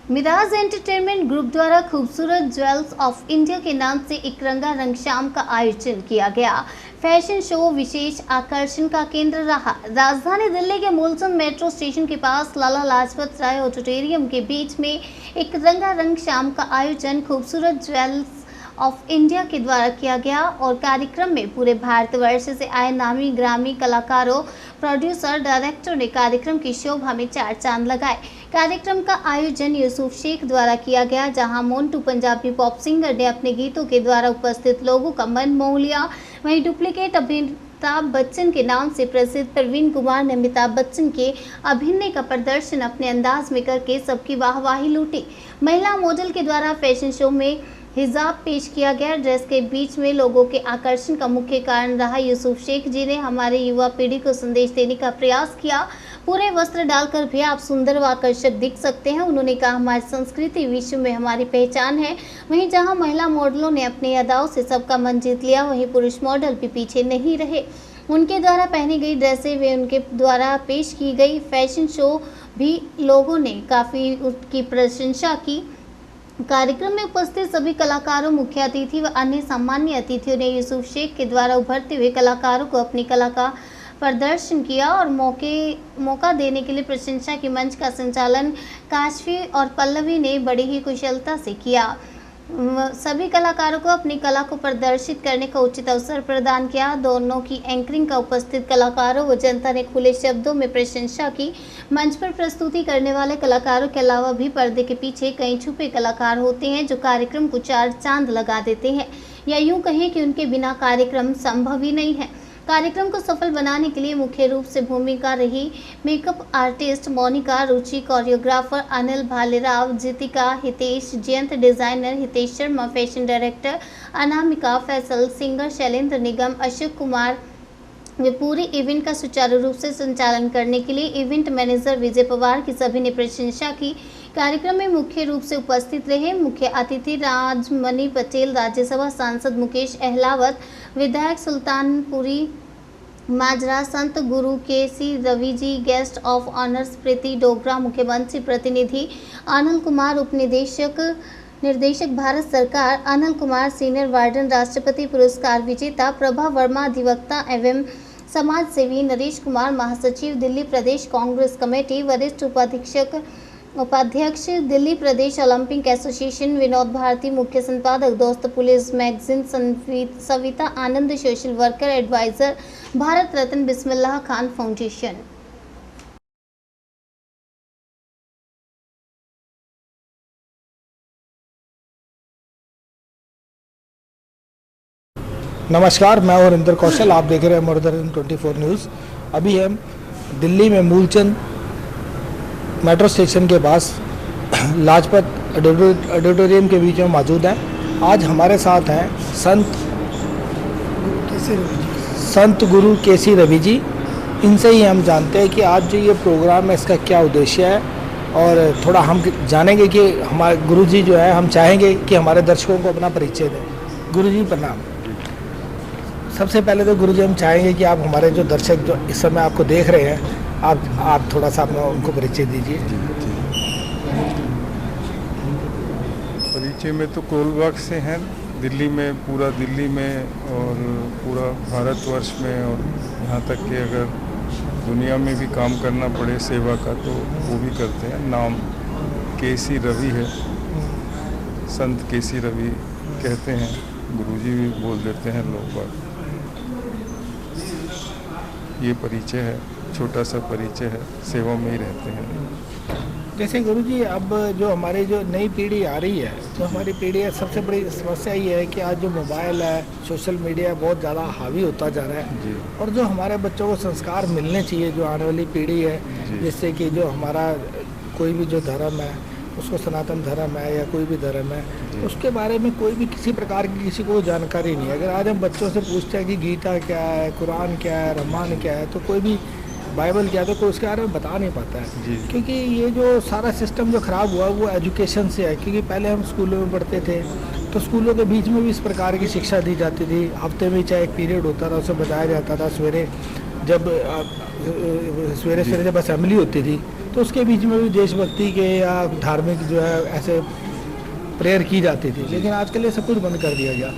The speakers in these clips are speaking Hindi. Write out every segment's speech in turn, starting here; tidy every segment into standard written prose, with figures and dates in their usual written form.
मिराज एंटरटेनमेंट ग्रुप द्वारा खूबसूरत ज्वेल्स ऑफ इंडिया के नाम से एक रंगारंग शाम का आयोजन किया गया। फैशन शो विशेष आकर्षण का केंद्र रहा। राजधानी दिल्ली के मुल्तान मेट्रो स्टेशन के पास लाला लाजपत राय ऑडिटोरियम के बीच में एक रंगारंग शाम का आयोजन खूबसूरत ज्वेल्स ऑफ इंडिया के द्वारा किया गया और कार्यक्रम में पूरे भारतवर्ष से आए नामी ग्रामी कलाकारों, प्रोड्यूसर, डायरेक्टर ने कार्यक्रम की शोभा में चार चांद लगाए। कार्यक्रम का आयोजन यूसुफ शेख द्वारा किया गया, जहां मोन्टू पंजाबी पॉप सिंगर ने अपने गीतों के द्वारा उपस्थित लोगों का मन मोह लिया। वहीं डुप्लीकेट अमिताभ बच्चन के नाम से प्रसिद्ध प्रवीण कुमार ने अमिताभ बच्चन के अभिनय का प्रदर्शन अपने अंदाज में करके सबकी वाहवाही लूटी। महिला मॉडल के द्वारा फैशन शो में हिजाब पेश किया गया। ड्रेस के बीच में लोगों के आकर्षण का मुख्य कारण रहा। यूसुफ शेख जी ने हमारे युवा पीढ़ी को संदेश देने का प्रयास किया। पूरे वस्त्र डालकर भी आप सुंदर व आकर्षक दिख सकते हैं। उन्होंने कहा, हमारी संस्कृति विश्व में हमारी पहचान है। वहीं जहां महिला मॉडलों ने अपनी अदाओं से सबका मन जीत लिया, वहीं पुरुष मॉडल भी पीछे नहीं रहे। उनके द्वारा पहनी गई ड्रेसें व उनके द्वारा पेश की गई फैशन शो भी लोगों ने काफ़ी उसकी प्रशंसा की। कार्यक्रम में उपस्थित सभी कलाकारों, मुख्य अतिथि व अन्य सामान्य अतिथियों ने यूसुफ शेख के द्वारा उभरते हुए कलाकारों को अपनी कला का प्रदर्शन किया और मौका देने के लिए प्रशंसा के मंच का संचालन काशफी और पल्लवी ने बड़ी ही कुशलता से किया। सभी कलाकारों को अपनी कला को प्रदर्शित करने का उचित अवसर प्रदान किया। दोनों की एंकरिंग का उपस्थित कलाकारों व जनता ने खुले शब्दों में प्रशंसा की। मंच पर प्रस्तुति करने वाले कलाकारों के अलावा भी पर्दे के पीछे कई छुपे कलाकार होते हैं जो कार्यक्रम को चार चांद लगा देते हैं, या यूं कहें कि उनके बिना कार्यक्रम संभव ही नहीं है। कार्यक्रम को सफल बनाने के लिए मुख्य रूप से भूमिका रही makeup artist Monika, Ruchi, choreographer Anil Bhalerao, Jitika, Hitesh, Jayant designer Hitesh Sharma, fashion director Anamika Faisal, singer Shailendra Nigam, Ashok Kumar. वे पूरे इवेंट का सुचारू रूप से संचालन करने के लिए इवेंट मैनेजर विजय पवार की सभी ने प्रशंसा की। कार्यक्रम में मुख्य रूप से उपस्थित रहे मुख्य अतिथि राजमणि पटेल, राज्यसभा सांसद मुकेश अहलावत, विधायक सुल्तानपुरी माजरा, संत गुरु केसी Ravi ji, guest of honours प्रीति डोगरा, मुख्यमंत्री प्रतिनिधि अनिल कुमार, निर्देशक भारत सरकार अनिल कुमार, सीनियर वार्डन, राष्ट्रपति पुरस्कार विजेता प्रभा वर्मा, अधिवक्ता एवं समाज सेवी नरेश कुमार, महासचिव दिल्ली प्रदेश कांग्रेस कमेटी, वरिष्ठ उपाध्यक्ष दिल्ली प्रदेश ओलंपिक एसोसिएशन विनोद भारती, मुख्य संपादक दोस्त पुलिस मैगजीन सविता आनंद, social worker adviser Bharat Ratna Bismillah Khan foundation. नमस्कार, मैं हरिंदर कौशल, आप देख रहे हैं मोरधरन 24 न्यूज़। अभी हम दिल्ली में मूलचंद मेट्रो स्टेशन के पास लाजपत ऑडिटोरियम के बीच में मौजूद हैं। आज हमारे साथ हैं संत गुरु केसी रवि जी। इनसे ही हम जानते हैं कि आज जो ये प्रोग्राम है इसका क्या उद्देश्य है, और थोड़ा हम जानेंगे कि हमारे गुरु जी जो है, हम चाहेंगे कि हमारे दर्शकों को अपना परिचय दें। गुरु जी प्रणाम। सबसे पहले तो गुरुजी हम चाहेंगे कि आप हमारे जो दर्शक जो इस समय आपको देख रहे हैं, आप थोड़ा सा अपना उनको परिचय दीजिए। परिचय में तो कोलबाग से हैं, दिल्ली में, पूरा दिल्ली में और पूरा भारतवर्ष में, और यहाँ तक कि अगर दुनिया में भी काम करना पड़े सेवा का तो वो भी करते हैं। नाम केसी रवि है, संत केसी रवि कहते हैं, गुरुजी भी बोल देते हैं लोग बात। ये परिचय है, छोटा सा परिचय है, सेवा में ही रहते हैं। जैसे गुरुजी, अब जो हमारी जो नई पीढ़ी आ रही है, जो हमारी पीढ़ी है, सबसे बड़ी समस्या ये है कि आज जो मोबाइल है, सोशल मीडिया बहुत ज़्यादा हावी होता जा रहा है, और जो हमारे बच्चों को संस्कार मिलने चाहिए, जो आने वाली पीढ़ी है, जिससे कि जो हमारा कोई भी जो धर्म है, उसको सनातन धर्म है या कोई भी धर्म है, उसके बारे में कोई भी किसी प्रकार की किसी को जानकारी नहीं है। अगर आज हम बच्चों से पूछते हैं कि गीता क्या है, कुरान क्या है, रामायण क्या है, तो कोई भी बाइबल क्या है, तो कोई उसके बारे में बता नहीं पाता है। क्योंकि ये जो सारा सिस्टम जो ख़राब हुआ वो एजुकेशन से है। क्योंकि पहले हम स्कूलों में पढ़ते थे तो स्कूलों के बीच में भी इस प्रकार की शिक्षा दी जाती थी। हफ्ते में चाहे एक पीरियड होता था, उसे बताया जाता था। सवेरे जब असेंबली होती थी तो उसके बीच में भी देशभक्ति के या धार्मिक जो है ऐसे प्रेयर की जाती थी, लेकिन आजकल ये सब कुछ बंद कर दिया गया।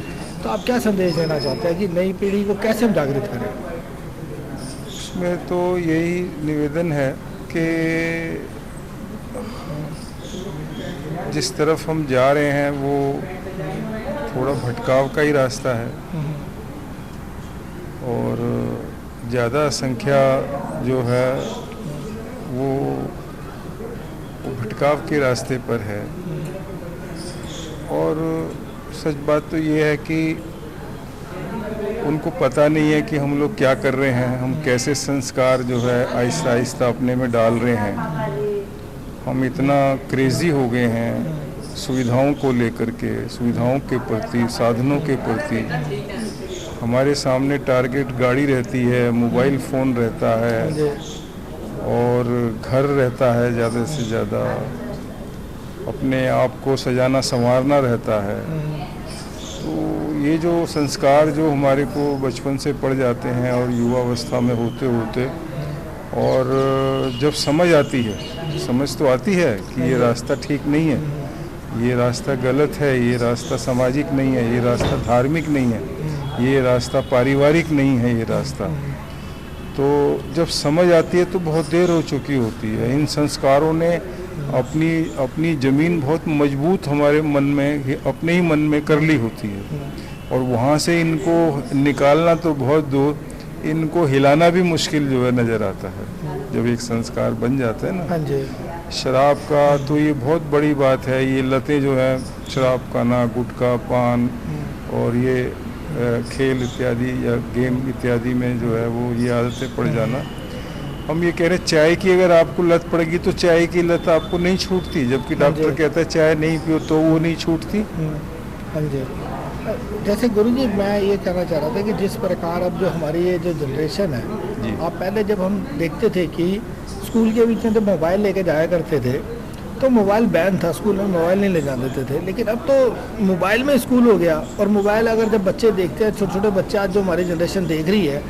तो आप क्या संदेश देना चाहते हैं कि नई पीढ़ी को कैसे हम जागृत करें? इसमें तो यही निवेदन है कि जिस तरफ हम जा रहे हैं वो थोड़ा भटकाव का ही रास्ता है और ज़्यादा संख्या जो है वो भटकाव के रास्ते पर है। और सच बात तो ये है कि उनको पता नहीं है कि हम लोग क्या कर रहे हैं, हम कैसे संस्कार जो है आहिस्ता आहिस्ता अपने में डाल रहे हैं। हम इतना क्रेज़ी हो गए हैं सुविधाओं को लेकर के, सुविधाओं के प्रति, साधनों के प्रति। हमारे सामने टारगेट गाड़ी रहती है, मोबाइल फ़ोन रहता है और घर रहता है, ज़्यादा से ज़्यादा अपने आप को सजाना संवारना रहता है। तो ये जो संस्कार जो हमारे को बचपन से पड़ जाते हैं और युवावस्था में होते होते और जब समझ आती है, समझ तो आती है कि ये रास्ता ठीक नहीं है, ये रास्ता गलत है, ये रास्ता सामाजिक नहीं है, ये रास्ता धार्मिक नहीं है, ये रास्ता पारिवारिक नहीं है, ये रास्ता। तो जब समझ आती है तो बहुत देर हो चुकी होती है। इन संस्कारों ने अपनी ज़मीन बहुत मजबूत हमारे मन में, अपने ही मन में कर ली होती है और वहाँ से इनको निकालना तो बहुत दूर, इनको हिलाना भी मुश्किल जो है नज़र आता है जब एक संस्कार बन जाता है ना। हाँ जी। शराब का तो ये बहुत बड़ी बात है। ये लतें जो है शराब खाना, गुटखा, पान और ये खेल इत्यादि या गेम इत्यादि में जो है वो ये आदतें पड़ जाना। हम ये कह रहे हैं चाय की अगर आपको लत पड़ेगी तो चाय की लत आपको नहीं छूटती, जबकि डॉक्टर कहता है चाय नहीं पियो तो वो नहीं छूटती। हाँ जी। जैसे गुरुजी मैं ये कहना चाह रहा था कि जिस प्रकार अब जो हमारी ये जो जनरेशन है, आप पहले जब हम देखते थे कि स्कूल के बीच में जब मोबाइल लेके जाया करते थे तो मोबाइल बैन था, स्कूल में मोबाइल नहीं ले जाने देते थे। लेकिन अब तो मोबाइल में स्कूल हो गया और मोबाइल अगर जब बच्चे देखते हैं, छोटे छोटे बच्चे आज जो हमारी जनरेशन देख रही है,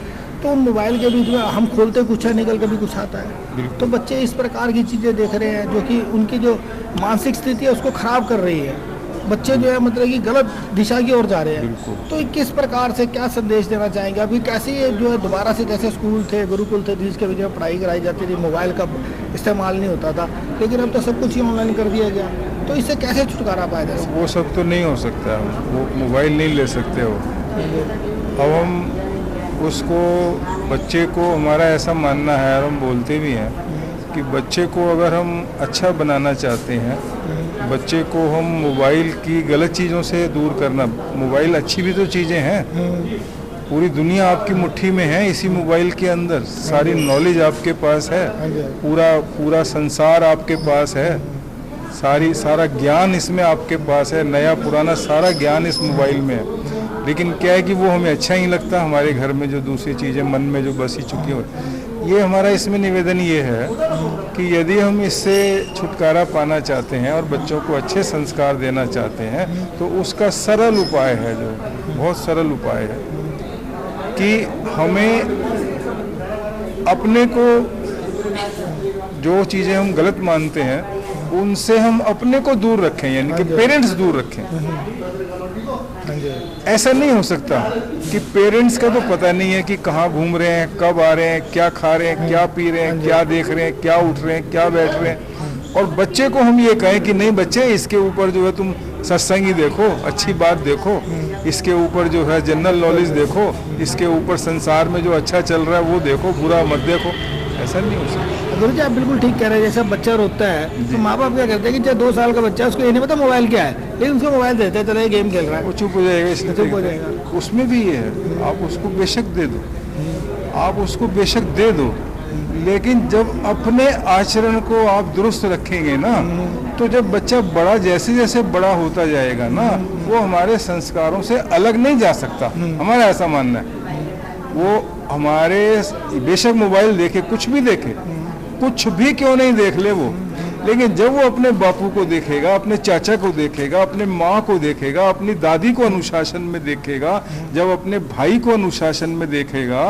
तो उन मोबाइल के बीच में हम खोलते कुछ है, निकल कभी कुछ आता है। तो बच्चे इस प्रकार की चीज़ें देख रहे हैं जो कि उनकी जो मानसिक स्थिति है उसको ख़राब कर रही है। बच्चे जो है मतलब कि गलत दिशा की ओर जा रहे हैं। तो किस प्रकार से क्या संदेश देना चाहेंगे? अभी कैसे ये जो है दोबारा से, जैसे स्कूल थे, गुरुकुल थे जिसके बीच में पढ़ाई कराई जाती थी, मोबाइल का इस्तेमाल नहीं होता था, लेकिन अब तो सब कुछ ही ऑनलाइन कर दिया गया। तो इससे कैसे छुटकारा पाया जाए? वो सब तो नहीं हो सकता, वो मोबाइल नहीं ले सकते हो। अब हम उसको, बच्चे को, हमारा ऐसा मानना है और हम बोलते भी हैं कि बच्चे को अगर हम अच्छा बनाना चाहते हैं, बच्चे को हम मोबाइल की गलत चीज़ों से दूर करना, मोबाइल अच्छी भी तो चीज़ें हैं, पूरी दुनिया आपकी मुट्ठी में है, इसी मोबाइल के अंदर सारी नॉलेज आपके पास है, पूरा संसार आपके पास है, सारा ज्ञान इसमें आपके पास है, नया पुराना सारा ज्ञान इस मोबाइल में है। लेकिन क्या है कि वो हमें अच्छा ही लगता, हमारे घर में जो दूसरी चीज़ें मन में जो बसी चुकी हो। ये हमारा इसमें निवेदन ये है कि यदि हम इससे छुटकारा पाना चाहते हैं और बच्चों को अच्छे संस्कार देना चाहते हैं तो उसका सरल उपाय है, जो बहुत सरल उपाय है कि हमें अपने को, जो चीज़ें हम गलत मानते हैं उनसे हम अपने को दूर रखें, यानी कि पेरेंट्स दूर रखें। ऐसा नहीं हो सकता कि पेरेंट्स का तो पता नहीं है कि कहाँ घूम रहे हैं, कब आ रहे हैं, क्या खा रहे हैं, क्या पी रहे हैं, क्या देख रहे हैं, क्या उठ रहे हैं, क्या बैठ रहे हैं, और बच्चे को हम ये कहें कि नहीं बच्चे इसके ऊपर जो है तुम सत्संगी देखो, अच्छी बात देखो, इसके ऊपर जो है जनरल नॉलेज देखो, इसके ऊपर संसार में जो अच्छा चल रहा है वो देखो, बुरा मत देखो। ऐसा नहीं हो सकता। गुरुजी आप बिल्कुल ठीक कह रहे हैं। जैसा बच्चा रोता है तो माँ बाप क्या करते हैं कि जब 2 साल का बच्चा है उसको ये नहीं पता मोबाइल क्या है, लेकिन उसको मोबाइल देते हैं, चलो ये गेम खेल रहा है, वो चुप हो जाएगा, इसलिए चुप हो जाएगा। उसमें भी ये है, आप उसको बेशक दे दो, आप उसको बेशक दे दो, लेकिन जब अपने आचरण को आप दुरुस्त रखेंगे ना, तो जब बच्चा बड़ा, जैसे जैसे बड़ा होता जाएगा ना, वो हमारे संस्कारों से अलग नहीं जा सकता। हमारा ऐसा मानना है। वो हमारे बेशक मोबाइल देखे, कुछ भी देखे, कुछ भी क्यों नहीं देख ले वो, लेकिन जब वो अपने बापू को देखेगा, अपने चाचा को देखेगा, अपने माँ को देखेगा, अपनी दादी को अनुशासन में देखेगा, जब अपने भाई को अनुशासन में देखेगा,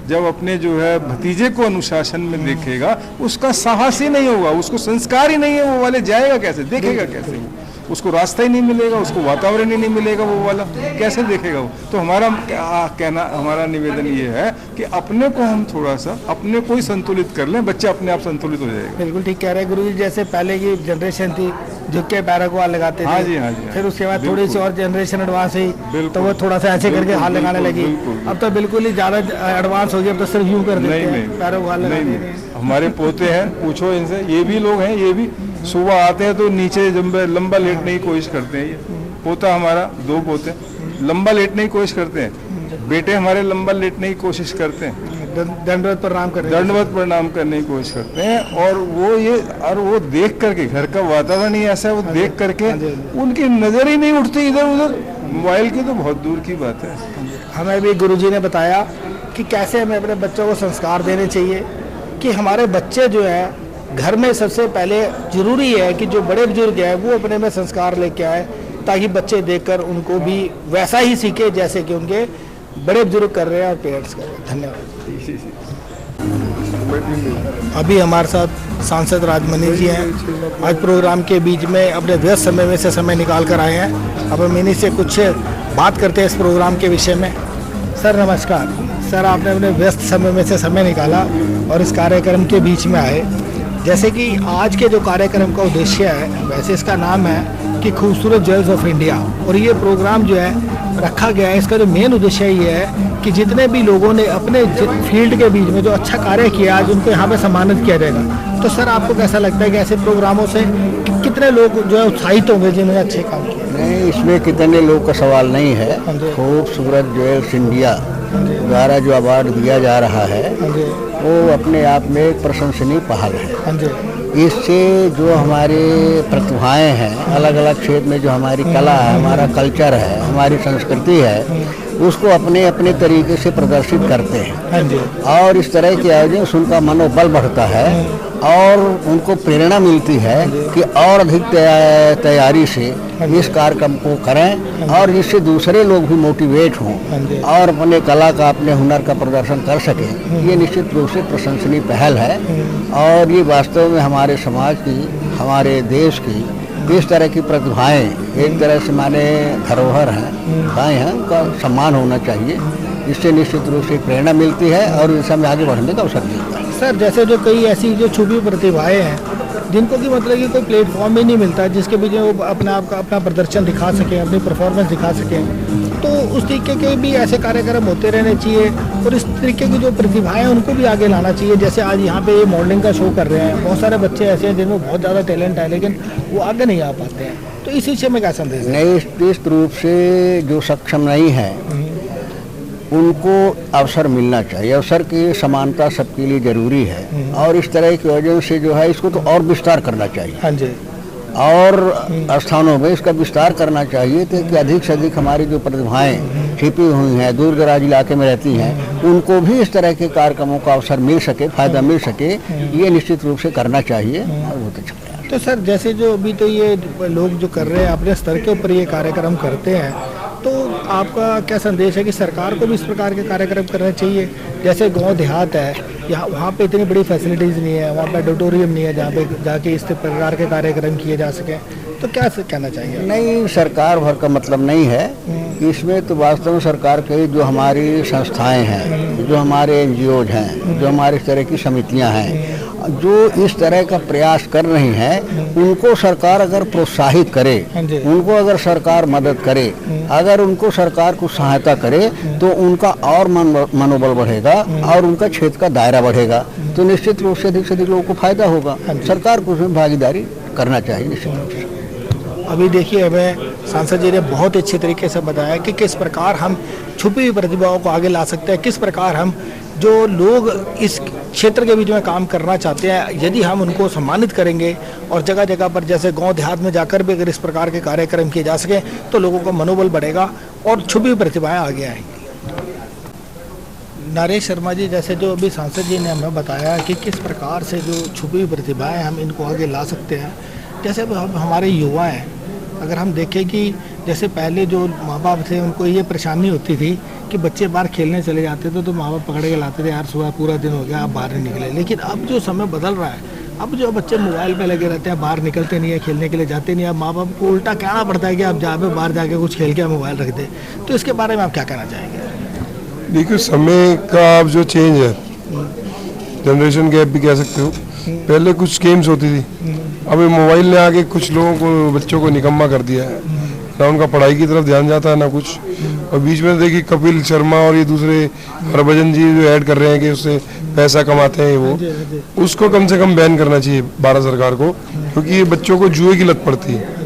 जब अपने जो है भतीजे को अनुशासन में देखेगा, उसका साहस ही नहीं होगा, उसको संस्कार ही नहीं है, वो वाले जाएगा कैसे, देखेगा कैसे, उसको रास्ता ही नहीं मिलेगा, उसको वातावरण ही नहीं मिलेगा, वो वाला कैसे देखेगा वो। तो हमारा कहना, हमारा निवेदन ये है कि अपने को हम थोड़ा सा अपने को ही संतुलित कर लें, बच्चे अपने आप संतुलित हो जाएगा। बिल्कुल ठीक कह रहे हैं गुरुजी, जैसे पहले की जनरेशन थी झुक के पैरों को हाथ लगाते थे। हाँ जी, हाँ जी। फिर उसके बाद थोड़ी सी और जनरेशन एडवांस हुई तो वो थोड़ा सा ऐसे करके बिल्कुल, हाथ लगाने लगी। बिल्कुल। अब तो बिल्कुल ही ज़्यादा एडवांस हो गया, अब तो सिर्फ यूँ कर देते नहीं, हैं, नहीं, पैरों को हाथ लगाते नहीं, हैं। नहीं। हमारे पोते हैं, पूछो इनसे, ये भी लोग हैं, ये भी सुबह आते हैं तो नीचे लंबा लेटने की कोशिश करते हैं। ये पोता हमारा, 2 पोते लंबा लेटने की कोशिश करते हैं, बेटे हमारे लंबा लेटने की कोशिश करते हैं, दंडवत प्रणाम करने की कोशिश करते हैं। और वो देख करके, घर का वातावरण ही ऐसा है, वो देख करके उनकी नजर ही नहीं उठती इधर उधर, मोबाइल की तो बहुत दूर की बात है। हमें भी गुरुजी ने बताया कि कैसे हमें अपने बच्चों को संस्कार देने चाहिए, कि हमारे बच्चे जो है घर में सबसे पहले ज़रूरी है कि जो बड़े बुजुर्ग हैं वो अपने में संस्कार लेके आए, ताकि बच्चे देखकर उनको भी वैसा ही सीखे जैसे कि उनके बड़े बुजुर्ग कर रहे हैं और पेरेंट्स कर रहे हैं। धन्यवाद। अभी हमारे साथ सांसद राजमनी जी हैं। आज प्रोग्राम के बीच में अपने व्यस्त समय में से समय निकाल कर आए हैं। अब हम इन्हीं से कुछ बात करते हैं इस प्रोग्राम के विषय में। सर नमस्कार। सर, आपने अपने व्यस्त समय में से समय निकाला और इस कार्यक्रम के बीच में आए। जैसे कि आज के जो कार्यक्रम का उद्देश्य है, वैसे इसका नाम है कि खूबसूरत ज्वेल्स ऑफ इंडिया, और ये प्रोग्राम जो है रखा गया है, इसका जो मेन उद्देश्य ये है कि जितने भी लोगों ने अपने फील्ड के बीच में जो अच्छा कार्य किया, आज उनको यहाँ पे सम्मानित किया जाएगा। तो सर, आपको कैसा लगता है कि ऐसे प्रोग्रामों से कितने लोग जो है उत्साहित होंगे जिन्होंने अच्छे काम किए? नहीं, इसमें कितने लोग का सवाल नहीं है। खूबसूरत ज्वेल्स इंडिया द्वारा जो अवार्ड दिया जा रहा है वो अपने आप में एक प्रशंसनीय पहल है। इससे जो हमारे प्रतिभाएं हैं, अलग अलग क्षेत्र में जो हमारी कला है, हमारा कल्चर है, हमारी संस्कृति है, उसको अपने अपने तरीके से प्रदर्शित करते हैं। और इस तरह के आयोजन से उनका मनोबल बढ़ता है और उनको प्रेरणा मिलती है कि और अधिक तैयारी से इस कार्यक्रम को करें, और जिससे दूसरे लोग भी मोटिवेट हों और अपने कला का, अपने हुनर का प्रदर्शन कर सकें। ये निश्चित रूप से प्रशंसनीय पहल है, और ये वास्तव में हमारे समाज की, हमारे देश की इस तरह की प्रतिभाएं एक तरह से माने धरोहर हैं, गाय हैं, उनका सम्मान होना चाहिए। इससे निश्चित रूप से प्रेरणा मिलती है और इस समय आगे बढ़ने का अवसर मिलता है। सर, जैसे जो कई ऐसी जो छुपी प्रतिभाएं हैं जिनको कि मतलब कि कोई प्लेटफॉर्म ही नहीं मिलता जिसके बीच में वो अपना प्रदर्शन दिखा सकें, अपनी परफॉर्मेंस दिखा सकें, तो उस तरीके के भी ऐसे कार्यक्रम होते रहने चाहिए और इस तरीके की जो प्रतिभाएं हैं उनको भी आगे लाना चाहिए। जैसे आज यहाँ पे ये मॉडलिंग का शो कर रहे हैं, बहुत सारे बच्चे ऐसे हैं जिनमें बहुत ज़्यादा टैलेंट है लेकिन वो आगे नहीं आ पाते हैं, तो इस विषय में क्या संदेश है? नहीं, निश्चित रूप से जो सक्षम नहीं है उनको अवसर मिलना चाहिए। अवसर की समानता सबके लिए जरूरी है, और इस तरह की वजह से जो है इसको तो और विस्तार करना चाहिए। हाँ जी। और स्थानों में इसका विस्तार करना चाहिए ताकि अधिक से अधिक हमारी जो प्रतिभाएं छिपी हुई हैं, दूर दराज इलाके में रहती हैं, उनको भी इस तरह के कार्यक्रमों का अवसर मिल सके, फायदा मिल सके। ये निश्चित रूप से करना चाहिए और बहुत अच्छा प्रयास। तो सर, जैसे जो अभी तो ये लोग जो कर रहे हैं अपने स्तर के ऊपर ये कार्यक्रम करते हैं, तो आपका क्या संदेश है कि सरकार को भी इस प्रकार के कार्यक्रम करने चाहिए? जैसे गांव देहात है, यहाँ वहाँ पे इतनी बड़ी फैसिलिटीज़ नहीं है, वहाँ पे ऑडिटोरियम नहीं है जहाँ पे जाके इस प्रकार के कार्यक्रम किए जा सकें, तो क्या कहना चाहिए? नहीं, सरकार भर का मतलब नहीं है इसमें। तो वास्तव में सरकार के जो हमारी संस्थाएं हैं, जो हमारे NGOs हैं, जो हमारी इस तरह की समितियां हैं, जो इस तरह का प्रयास कर रही हैं, उनको सरकार अगर प्रोत्साहित करे, उनको अगर सरकार मदद करे, अगर उनको सरकार कुछ सहायता करे, तो उनका और मनोबल बढ़ेगा और उनका क्षेत्र का दायरा बढ़ेगा, तो निश्चित रूप से अधिक लोगों को फायदा होगा। सरकार को उसमें भागीदारी करना चाहिए निश्चित रूप से। अभी देखिए, हमें सांसद जी ने बहुत अच्छे तरीके से बताया कि किस प्रकार हम छुपी हुई प्रतिभाओं को आगे ला सकते हैं, किस प्रकार हम जो लोग इस क्षेत्र के बीच में काम करना चाहते हैं, यदि हम उनको सम्मानित करेंगे और जगह जगह पर जैसे गांव देहात में जाकर भी अगर इस प्रकार के कार्यक्रम किए जा सके तो लोगों का मनोबल बढ़ेगा और छुपी हुई प्रतिभाएं आगे आएंगी। नरेश शर्मा जी, जैसे जो अभी सांसद जी ने हमें बताया कि किस प्रकार से जो छुपी हुई प्रतिभाएं हम इनको आगे ला सकते हैं। जैसे अब हमारे युवा हैं, अगर हम देखें कि जैसे पहले जो माँ बाप थे उनको ये परेशानी होती थी कि बच्चे बाहर खेलने चले जाते थे तो माँ बाप पकड़ के लाते थे, यार सुबह पूरा दिन हो गया आप बाहर नहीं निकले। लेकिन अब जो समय बदल रहा है, अब जो बच्चे मोबाइल पे लगे रहते हैं, बाहर निकलते नहीं है, खेलने के लिए जाते नहीं है। अब माँ बाप को उल्टा कहना पड़ता है कि आप जहाँ पे बाहर जाके कुछ खेल के मोबाइल रख दे। तो इसके बारे में आप क्या कहना चाहेंगे? देखिए, समय का अब जो चेंज है, जनरेशन गैप भी कह सकते हो। पहले कुछ गेम्स होती थी, अब ये मोबाइल ने आके कुछ लोगों को, बच्चों को निकम्मा कर दिया है। ना उनका पढ़ाई की तरफ ध्यान जाता है ना कुछ। और बीच में देखिए कपिल शर्मा और ये दूसरे हरभजन जी जो ऐड कर रहे हैं कि उससे पैसा कमाते हैं, वो उसको कम से कम बैन करना चाहिए भारत सरकार को, क्योंकि ये बच्चों को जुए की लत पड़ती है।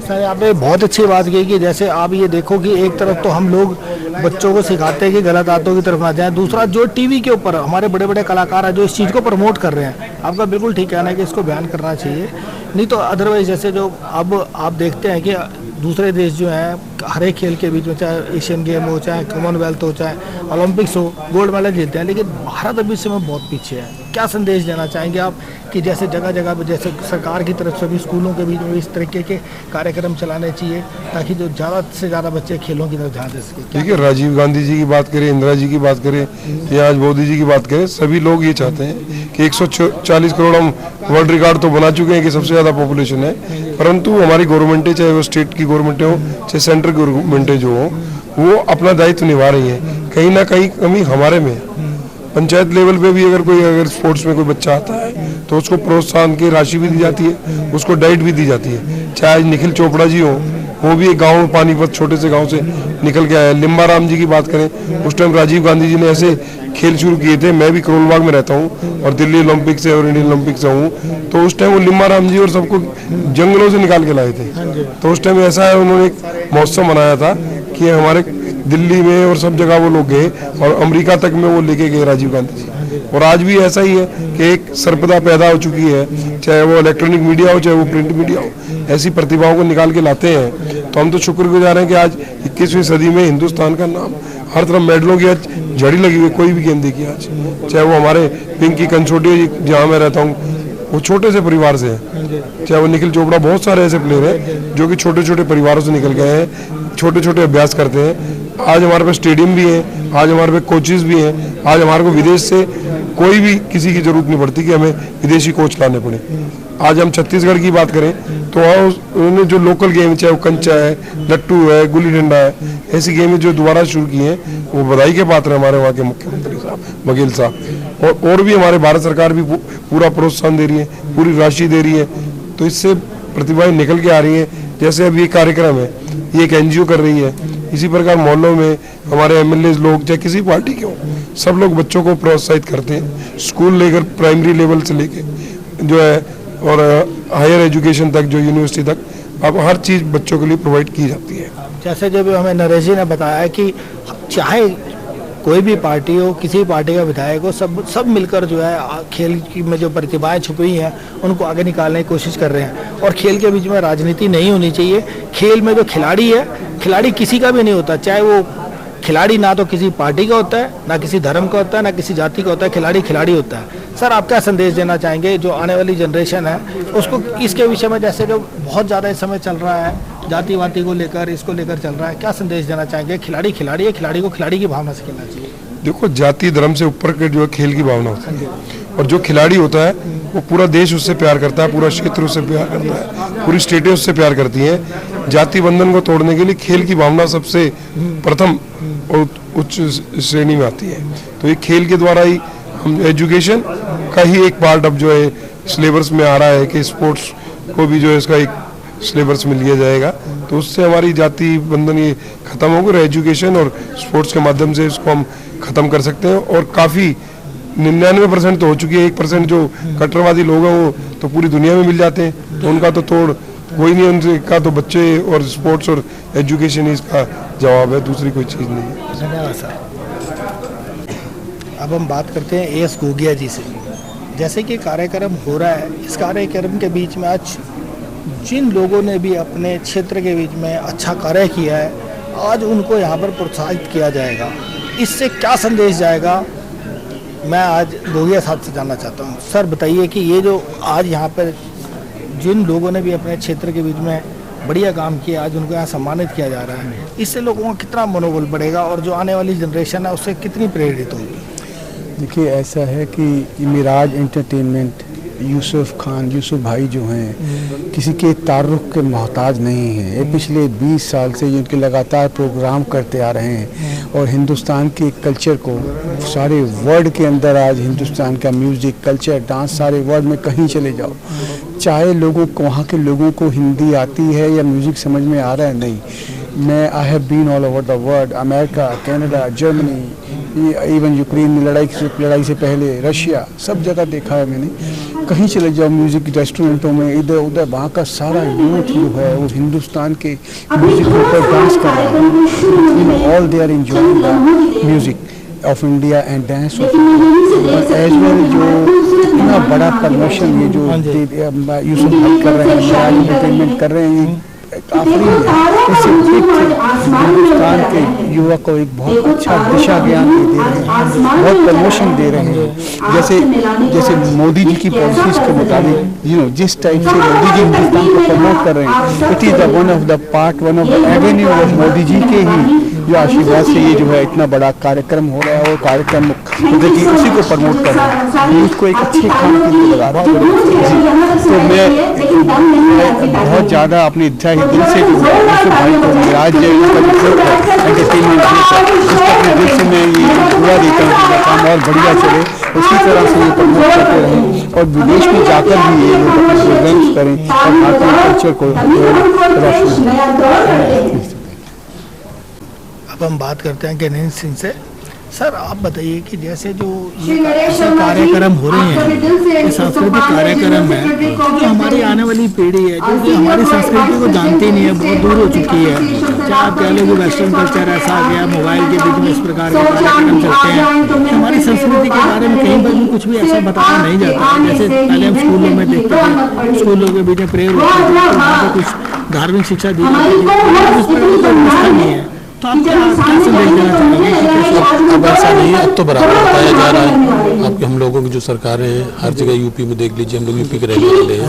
सर, आपने बहुत अच्छी बात की कि जैसे आप ये देखो कि एक तरफ तो हम लोग बच्चों को सिखाते हैं कि गलत आदतों की तरफ ना जाए, दूसरा जो टीवी के ऊपर हमारे बड़े बड़े कलाकार हैं जो इस चीज़ को प्रमोट कर रहे हैं, आपका बिल्कुल ठीक कहना है कि इसको बैन करना चाहिए। नहीं तो अदरवाइज जैसे जो अब आप देखते हैं कि दूसरे देश जो हैं हर एक खेल के बीच में, चाहे एशियन गेम हो, चाहे कॉमनवेल्थ हो, चाहे ओलंपिक्स हो, गोल्ड मेडल जीतते हैं, लेकिन भारत अभी इस समय बहुत पीछे है। क्या संदेश देना चाहेंगे आप कि जैसे जगह जगह पर जैसे सरकार की तरफ से भी स्कूलों के बीच में इस तरीके के कार्यक्रम चलाने चाहिए ताकि जो ज़्यादा से ज़्यादा बच्चे खेलों की तरफ ध्यान दे सकें? देखिए, राजीव गांधी जी की बात करें, इंदिरा जी की बात करें या आज मोदी जी की बात करें, सभी लोग ये चाहते हैं कि 140 करोड़ हम वर्ल्ड रिकॉर्ड तो बना चुके हैं कि सबसे ज़्यादा पॉपुलेशन है, परंतु हमारी गवर्नमेंटें, चाहे वो स्टेट की गवर्नमेंटें हो चाहे सेंट्रल गवर्नमेंटें जो हो, वो अपना दायित्व निभा रही है। कहीं ना कहीं कमी हमारे में है। पंचायत लेवल पे भी अगर स्पोर्ट्स में कोई बच्चा आता है तो उसको प्रोत्साहन की राशि भी दी जाती है, उसको डाइट भी दी जाती है। चाहे आज निखिल चोपड़ा जी हो, वो भी एक गांव पानीपत छोटे से गांव से निकल के आया। लिम्बा राम जी की बात करें, उस टाइम राजीव गांधी जी ने ऐसे खेल शुरू किए थे। मैं भी करोलबाग में रहता हूँ और दिल्ली ओलंपिक से और इंडियन ओलंपिक से हूँ, तो उस टाइम वो लिम्बा राम जी और सबको जंगलों से निकाल के लाए थे। तो उस टाइम ऐसा है, उन्होंने एक महोत्सव मनाया था कि हमारे दिल्ली में और सब जगह वो लोग गए और अमेरिका तक में वो लेके गए राजीव गांधी जी। और आज भी ऐसा ही है कि एक सर्पदा पैदा हो चुकी है, चाहे वो इलेक्ट्रॉनिक मीडिया हो चाहे वो प्रिंट मीडिया हो, ऐसी प्रतिभाओं को निकाल के लाते हैं। तो हम तो शुक्रगुजार हैं कि आज 21वीं सदी में हिंदुस्तान का नाम हर तरफ मेडलों की आज झड़ी लगी हुई। कोई भी गेम देखिए आज, चाहे वो हमारे पिंकी कंचोटी जहाँ मैं रहता हूँ, वो छोटे से परिवार से है, चाहे वो निखिल चोपड़ा, बहुत सारे ऐसे प्लेयर हैं जो कि छोटे छोटे परिवारों से निकल गए हैं, छोटे छोटे अभ्यास करते हैं। आज हमारे पास स्टेडियम भी है, आज हमारे पास कोचेज भी हैं। आज हमारे को विदेश से कोई भी किसी की जरूरत नहीं पड़ती कि हमें विदेशी कोच लाने पड़े। आज हम छत्तीसगढ़ की बात करें तो उन्होंने जो लोकल गेम, चाहे वो कंचा है, लट्टू है, गुल्ली डंडा है, ऐसी गेमें जो दोबारा शुरू की हैं, वो बधाई के पात्र है हमारे वहाँ के मुख्यमंत्री साहब, बघेल साहब। और भी हमारे भारत सरकार भी पूरा प्रोत्साहन दे रही है, पूरी राशि दे रही है। तो इससे प्रतिभाएं निकल के आ रही हैं। जैसे अब ये कार्यक्रम है, ये एक NGO कर रही है। इसी प्रकार मोहल्लों में हमारे MLA लोग, चाहे किसी पार्टी के हो, सब लोग बच्चों को प्रोत्साहित करते हैं। स्कूल लेकर, प्राइमरी लेवल से लेके जो है और हायर एजुकेशन तक, जो यूनिवर्सिटी तक, अब हर चीज़ बच्चों के लिए प्रोवाइड की जाती है। जैसे जब हमें नरेश जी ने बताया कि चाहे कोई भी पार्टी हो, किसी पार्टी का विधायक हो, सब मिलकर जो है खेल की में जो प्रतिभाएं छुपी हुई हैं उनको आगे निकालने की कोशिश कर रहे हैं। और खेल के बीच में राजनीति नहीं होनी चाहिए। खेल में जो खिलाड़ी है, खिलाड़ी किसी का भी नहीं होता, चाहे वो खिलाड़ी ना तो किसी पार्टी का होता है, ना किसी धर्म का होता है, ना किसी जाति का होता है। खिलाड़ी खिलाड़ी होता है। सर, आप क्या संदेश देना चाहेंगे जो आने वाली जनरेशन है उसको इसके विषय में, जैसे जो बहुत ज़्यादा इस समय चल रहा है जातिवादी को लेकर, इसको लेकर चल रहा है, क्या संदेश देना चाहेंगे? खिलाड़ी खिलाड़ी है, खिलाड़ी को खिलाड़ी की भावना से खेलना चाहिए। देखो, जाति धर्म से ऊपर के जो खेल की भावना होती है, और जो खिलाड़ी होता है वो पूरा देश उससे प्यार करता है, पूरा क्षेत्र उससे प्यार करता है, पूरी स्टेटें उससे प्यार करती हैं। जाति बंधन को तोड़ने के लिए खेल की भावना सबसे प्रथम और उच्च श्रेणी में आती है। तो ये खेल के द्वारा ही हम एजुकेशन का ही एक पार्ट अब जो है सिलेबस में आ रहा है कि स्पोर्ट्स को भी जो है इसका एक सिलेबस में लिया जाएगा। तो उससे हमारी जाति बंधन ये खत्म होगा। एजुकेशन और स्पोर्ट्स के माध्यम से इसको हम खत्म कर सकते हैं। और काफ़ी 99% तो हो चुकी है। 1% जो कट्टरवादी लोग हैं वो तो पूरी दुनिया में मिल जाते हैं, तो उनका तो तोड़ कोई नहीं। उनसे का तो बच्चे और स्पोर्ट्स और एजुकेशन ही इसका जवाब है, दूसरी कोई चीज़ नहीं है। धन्यवाद सर। अब हम बात करते हैं AS गोगिया जी से। जैसे कि कार्यक्रम हो रहा है, इस कार्यक्रम के बीच में आज जिन लोगों ने भी अपने क्षेत्र के बीच में अच्छा कार्य किया है, आज उनको यहाँ पर प्रोत्साहित किया जाएगा। इससे क्या संदेश जाएगा, मैं आज गोगिया साहब से जानना चाहता हूँ। सर बताइए कि ये जो आज यहाँ पर जिन लोगों ने भी अपने क्षेत्र के बीच में बढ़िया काम किया, आज उनको यहाँ सम्मानित किया जा रहा है, इससे लोगों का कितना मनोबल बढ़ेगा और जो आने वाली जनरेशन है उससे कितनी प्रेरित होगी? देखिए, ऐसा है कि मिराज एंटरटेनमेंट, यूसुफ खान, यूसुफ भाई जो हैं किसी के तारुफ के मोहताज नहीं हैं। ये पिछले 20 साल से इनके लगातार प्रोग्राम करते आ रहे हैं और हिंदुस्तान के कल्चर को सारे वर्ल्ड के अंदर, आज हिंदुस्तान का म्यूज़िक, कल्चर, डांस सारे वर्ल्ड में कहीं चले जाओ, चाहे लोगों को, वहाँ के लोगों को हिंदी आती है या म्यूज़िक समझ में आ रहा है, नहीं, मैं I have been all over the world, America, Canada, Germany, even Ukraine में लड़ाई से पहले रशिया, सब जगह देखा है मैंने। कहीं चले जाओ म्यूज़िक रेस्टोरेंटों में, इधर उधर, वहाँ का सारा यूथ जो है वो हिंदुस्तान के म्यूज़िक के ऊपर डांस कर रहा है। All they are enjoying the music of India and dance of as well. जो इतना बड़ा प्रमोशन ये जो यूसुफ भाई कर रहे हैं, एंटरटेनमेंट कर रहे हैं, आखिरी इससे हिंदुस्तान के युवा को एक बहुत अच्छा दिशा ज्ञान दे रहे हैं, बहुत प्रमोशन दे रहे हैं। जैसे मोदी जी की पॉलिसीज के मुताबिक जिस टाइप से मोदी जी हिंदुस्तान को प्रमोट कर रहे हैं, it is one of the avenue of Modi ji के ही जो आशीर्वाद से ये जो है इतना बड़ा कार्यक्रम हो रहा है और कार्यक्रम देखिए उसी को प्रमोट कर रहे हैं, उसको एक अच्छे काम के लिए लगा रहा है। तो मैं बहुत ज़्यादा अपनी दिल से भाई को मिराज एंटरटेनमेंट अपने दिल से मैं ये दुआ देता हूँ कि काम और बढ़िया चले, उसी तरह से ये प्रमोट करते रहें और विदेश में जाकर भी ये लोग अपने प्रोग्राम्स करें और भारतीय कल्चर को रोशन। अब हम बात करते हैं ज्ञानेंद्र सिंह से। सर आप बताइए कि जैसे जो ये ऐसे कार्यक्रम हो रहे हैं, ये सांस्कृतिक कार्यक्रम है, जो हमारी आने वाली पीढ़ी है जो कि हमारी संस्कृति को जानती नहीं है, बहुत दूर हो चुकी है। चाहे आप कह लो कि वेस्टर्न कल्चर ऐसा आ गया, मोबाइल के बीच में इस प्रकार के कार्यक्रम चलते हैं, हमारी संस्कृति के बारे में कहीं पर भी कुछ भी ऐसा बताया नहीं जाता है। जैसे पहले हम स्कूलों में देखते थे, स्कूलों के बीच में प्रेयर होती थी, वहाँ पर कुछ धार्मिक शिक्षा दी जाती थी, इस प्रकार की व्यवस्था नहीं है। तो आप क्या संदेश देना चाहेंगे? अब ऐसा नहीं है, अब तो बराबर बताया जा रहा है। अब हम लोगों की जो सरकारें हैं, हर जगह यूपी में देख लीजिए, हम लोग यूपी के रहने वाले हैं,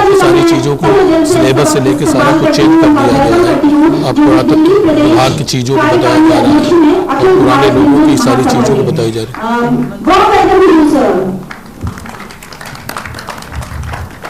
और सारी चीज़ों को सिलेबस से लेकर सारा कुछ चेंज कर दिया गया है। अब पुरातत्व विभाग की चीज़ों को बताया जा रहा है और पुराने लोगों की सारी चीज़ों को बताई जा रही है।